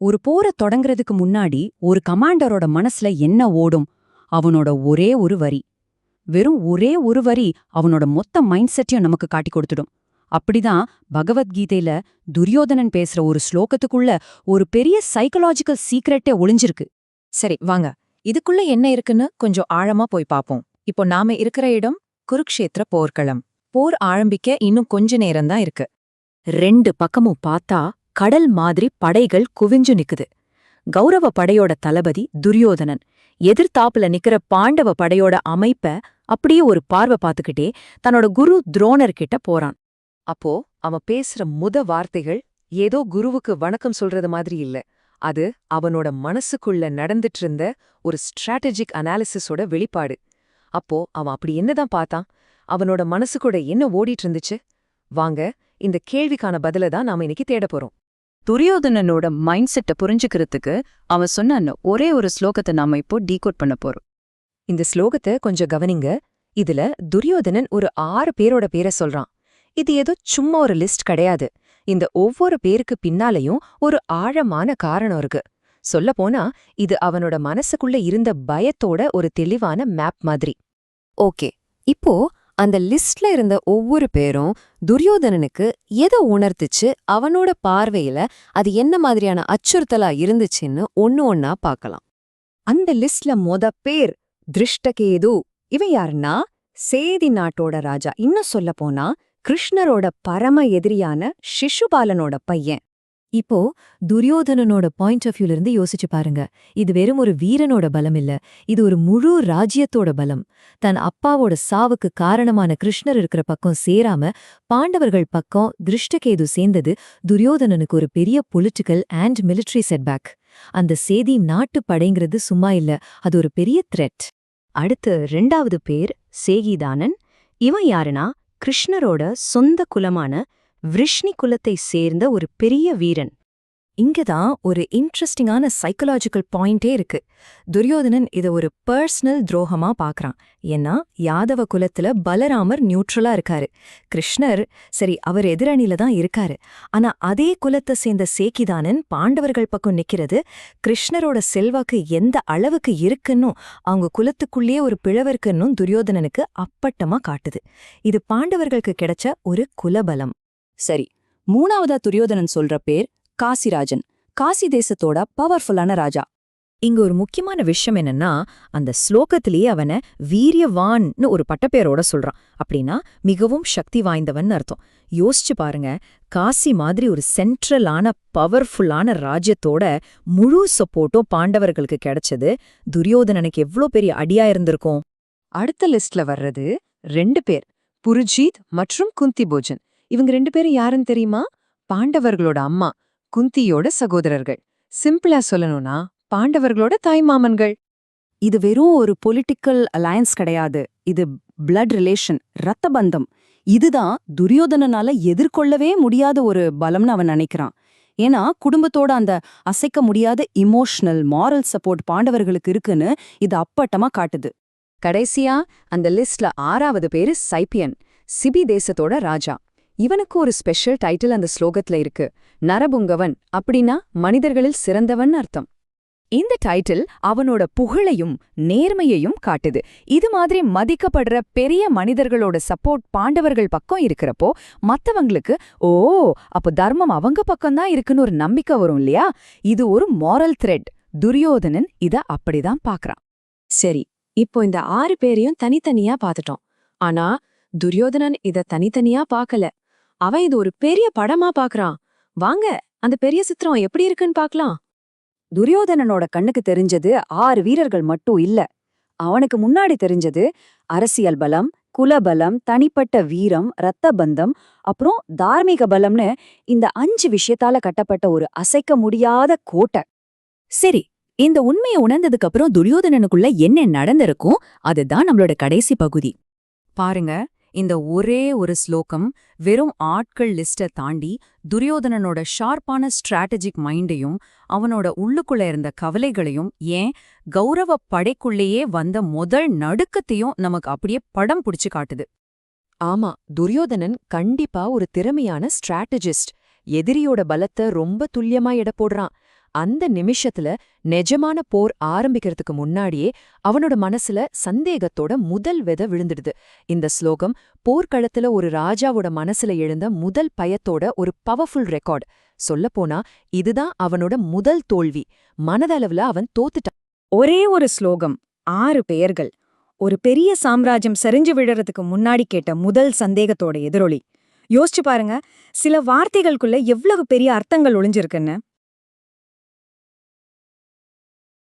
ஒரு போர தொடங்குறதுக்கு முன்னாடி ஒரு கமாண்டரோட மனசுல என்ன ஓடும்? அவனோட ஒரே ஒரு வரி. வெறும் ஒரே ஒரு வரி அவனோட மொத்த மைண்ட் செட்டையும் நமக்கு காட்டி கொடுத்துடும். அப்படிதான் பகவத்கீதையில துரியோதனன் பேசுற ஒரு ஸ்லோகத்துக்குள்ள ஒரு பெரிய சைக்கலாஜிக்கல் சீக்ரெட்டே ஒளிஞ்சிருக்கு. சரி வாங்க, இதுக்குள்ள என்ன இருக்குன்னு கொஞ்சம் ஆழமா போய் பாப்போம். இப்போ நாம இருக்கிற இடம் குருக்ஷேத்திர போர்க்களம். போர் ஆரம்பிக்க இன்னும் கொஞ்ச நேரம்தான் இருக்கு. ரெண்டு பக்கமும் பார்த்தா கடல் மாதிரி படைகள் குவிஞ்சு நிக்குது. கௌரவ படையோட தளபதி துரியோதனன் எதிர்த்தாப்புல நிக்கிற பாண்டவ படையோட அமைப்ப அப்படியே ஒரு பார்வை பார்த்துக்கிட்டே தன்னோட குரு துரோணர் கிட்ட போறான். அப்போ அவன் பேசுற வார்த்தைகள் ஏதோ குருவுக்கு வணக்கம் சொல்றது மாதிரி இல்ல. அது அவனோட மனசுக்குள்ள நடந்துட்டு இருந்த ஒரு ஸ்ட்ராட்டஜிக் அனாலிசிஸோட வெளிப்பாடு. அப்போ அவன் அப்படி என்னதான் பார்த்தான்? அவனோட மனசுக்கூட என்ன ஓடிட்டு இருந்துச்சு? வாங்க, இந்த கேள்விக்கான பதில தான் நாம இன்னைக்கு தேட போறோம். துரியோதனனோட மைண்ட் செட்டை புரிஞ்சுக்கிறதுக்கு அவன் சொன்ன ஒரே ஒரு ஸ்லோகத்தை நாம இப்போ டீகோட் பண்ண போறோம். இந்த ஸ்லோகத்தை கொஞ்சம் கவனிங்க. இதுல துரியோதனன் ஒரு 6 பேரோட பேரை சொல்றான். இது ஏதோ சும்மா ஒரு லிஸ்ட் கிடையாது. இந்த ஒவ்வொரு பேருக்கு பின்னாலையும் ஒரு ஆழமான காரணம் இருக்கு. சொல்லப்போனா இது அவனோட மனசுக்குள்ள இருந்த பயத்தோட ஒரு தெளிவான மேப் மாதிரி. ஓகே, இப்போ அந்த லிஸ்ட்ல இருந்த ஒவ்வொரு பேரும் துரியோதனனுக்கு எதை உணர்த்துச்சு, அவனோட பார்வையில அது என்ன மாதிரியான அச்சுறுத்தலா இருந்துச்சுன்னு ஒண்ணா பார்க்கலாம். அந்த லிஸ்ட்ல பேர் திருஷ்டகேது. இவன் யாருன்னா சேதி நாட்டோட ராஜா. இன்னும் சொல்ல போனா கிருஷ்ணரோட பரம எதிரியான சிசுபாலனோட பையன். இப்போ துரியோதனனோட பாயிண்ட் ஆஃப் வியூல இருந்து யோசிச்சு பாருங்க. இது வெறும் ஒரு வீரனோட பலம் இல்ல, இது ஒரு முழு ராஜ்யத்தோட பலம். தன் அப்பாவோட சாவுக்கு காரணமான கிருஷ்ணர் இருக்கிற பக்கம் சேராம பாண்டவர்கள் பக்கம் திருஷ்டகேது சேர்ந்தது துரியோதனனுக்கு ஒரு பெரிய பொலிட்டிக்கல் அண்ட் மிலிட்டரி செட்பேக். அந்த சேதி நாட்டு படைங்கிறது சும்மா இல்ல, அது ஒரு பெரிய த்ரெட். அடுத்து 2வது பேர் சேகிதானன். இவன் யாருனா கிருஷ்ணரோட சொந்த குலமான விருஷ்ணி குலத்தை சேர்ந்த ஒரு பெரிய வீரன். இங்கதான் ஒரு இன்ட்ரெஸ்டிங்கான சைக்கலாஜிக்கல் பாயிண்டே இருக்கு. துரியோதனன் இத ஒரு பர்சனல் துரோகமா பாக்குறான். ஏன்னா யாதவ குலத்துல பலராமர் நியூட்ரலா இருக்காரு, கிருஷ்ணர் சரி அவர் எதிரணியில தான் இருக்காரு. ஆனா அதே குலத்தை சேர்ந்த சேக்கிதானன் பாண்டவர்கள் பக்கம் நிக்கிறது கிருஷ்ணரோட செல்வாக்கு எந்த அளவுக்கு இருக்குன்னு, அவங்க குலத்துக்குள்ளேயே ஒரு பிளவருக்குன்னும் துரியோதனனுக்கு அப்பட்டமா காட்டுது. இது பாண்டவர்களுக்கு கிடைச்ச ஒரு குலபலம். சரி, 3வதா துரியோதனன் சொல்ற பேர் காசிராஜன். காசி தேசத்தோட பவர்ஃபுல்லான ராஜா. இங்க ஒரு முக்கியமான விஷயம் என்னன்னா, அந்த ஸ்லோகத்திலேயே அவனை வீரியவான்னு ஒரு பட்டப்பேரோட சொல்றான். அப்படின்னா மிகவும் சக்தி வாய்ந்தவன் அர்த்தம். யோசிச்சு பாருங்க, காசி மாதிரி ஒரு சென்ட்ரலான பவர்ஃபுல்லான ராஜ்யத்தோட முழு சப்போர்ட்டும் பாண்டவர்களுக்கு கிடைச்சது துரியோதனனுக்கு எவ்ளோ பெரிய அடியா இருந்திருக்கும். அடுத்த லிஸ்ட்ல வர்றது 2 பேர், புருஜீத் மற்றும் குந்திபோஜன். இவங்க 2 பேரும் யாருன்னு தெரியுமா? பாண்டவர்களோட அம்மா, குந்தியோட சகோதரர்கள். சிம்பிளா சொல்லணும்னா பாண்டவர்களோட தாய்மாமன்கள். இது வெறும் ஒரு பொலிட்டிக்கல் அலையன்ஸ் கிடையாது, இது பிளட் ரிலேஷன், ரத்த பந்தம். இதுதான் துரியோதனனால எதிர்கொள்ளவே முடியாத ஒரு பலம்னு அவன் நினைக்கிறான். ஏன்னா குடும்பத்தோட அந்த அசைக்க முடியாத இமோஷனல் மாரல் சப்போர்ட் பாண்டவர்களுக்கு இருக்குன்னு இது அப்பட்டமா காட்டுது. கடைசியா அந்த லிஸ்ட்ல 6வது பேரு சைப்பியன், சிபி தேசத்தோட ராஜா. இவனுக்கு ஒரு ஸ்பெஷல் டைட்டில் அந்த ஸ்லோகத்துல இருக்கு, நரபுங்கவன். அப்படின்னா மனிதர்களில் சிறந்தவன் அர்த்தம். இந்த டைட்டில் அவனோட புகழையும் நேர்மையையும் காட்டுது. இது மாதிரி மதிக்கப்படுற பெரிய மனிதர்களோட சப்போர்ட் பாண்டவர்கள் பக்கம் இருக்கிறப்போ மத்தவங்களுக்கு ஓ அப்போ தர்மம் அவங்க பக்கம்தான் இருக்குன்னு ஒரு நம்பிக்கை வரும் இல்லையா? இது ஒரு மாரல் த்ரெட். துரியோதனன் இத அப்படிதான் பாக்குறான். சரி, இப்போ இந்த 6 பேரையும் தனித்தனியா பார்த்துட்டோம். ஆனா துரியோதனன் இத தனித்தனியா பார்க்கல, அவன் இது ஒரு பெரிய படமா பாக்குறான். வாங்க, அந்த பெரிய சித்திரம் எப்படி இருக்குன்னு பார்க்கலாம். துரியோதனனோட கண்ணுக்கு தெரிஞ்சது 6 வீரர்கள் மட்டும் இல்ல. அவனுக்கு முன்னாடி தெரிஞ்சது அரசியல் பலம், குலபலம், தனிப்பட்ட வீரம், இரத்த பந்தம், அப்புறம் தார்மீக பலம்னு இந்த 5 விஷயத்தால கட்டப்பட்ட ஒரு அசைக்க முடியாத கோட்டை. சரி, இந்த உண்மையை உணர்ந்ததுக்கு அப்புறம் துரியோதனனுக்குள்ள என்ன நடந்திருக்கும், அதுதான் நம்மளோட கடைசி பகுதி. பாருங்க, இந்த ஒரே ஒரு ஸ்லோகம் வெறும் ஆட்கள் லிஸ்ட தாண்டி துரியோதனனோட ஷார்ப்பான ஸ்ட்ராட்டஜிக் மைண்டையும் அவனோட உள்ளுக்குள்ள இருந்த கவலைகளையும், ஏன் கௌரவ படைக்குள்ளேயே வந்த முதல் நடுக்கத்தையும் நமக்கு அப்படியே படம் பிடிச்சு காட்டுது. ஆமா, துரியோதனன் கண்டிப்பா ஒரு திறமையான ஸ்ட்ராட்டஜிஸ்ட். எதிரியோட பலத்தை ரொம்ப துல்லியமா எடை போடுறான். அந்த நிமிஷத்துல நிஜமான போர் ஆரம்பிக்கிறதுக்கு முன்னாடியே அவனோட மனசுல சந்தேகத்தோட முதல் விதை விழுந்துடுது. இந்த ஸ்லோகம் போர்க்களத்துல ஒரு ராஜாவோட மனசுல எழுந்த முதல் பயத்தோட ஒரு பவர்ஃபுல் ரெக்கார்ட். சொல்லப்போனா இதுதான் அவனோட முதல் தோல்வி. மனதளவுல அவன் தோத்துட்டான். ஒரே ஒரு ஸ்லோகம், 6 பெயர்கள். ஒரு பெரிய சாம்ராஜ்யம் சரிஞ்சு விழறதுக்கு முன்னாடி கேட்ட முதல் சந்தேகத்தோட எதிரொலி. யோசிச்சு பாருங்க, சில வார்த்தைகளுக்குள்ள எவ்வளவு பெரிய அர்த்தங்கள் ஒளிஞ்சிருக்குன்னு.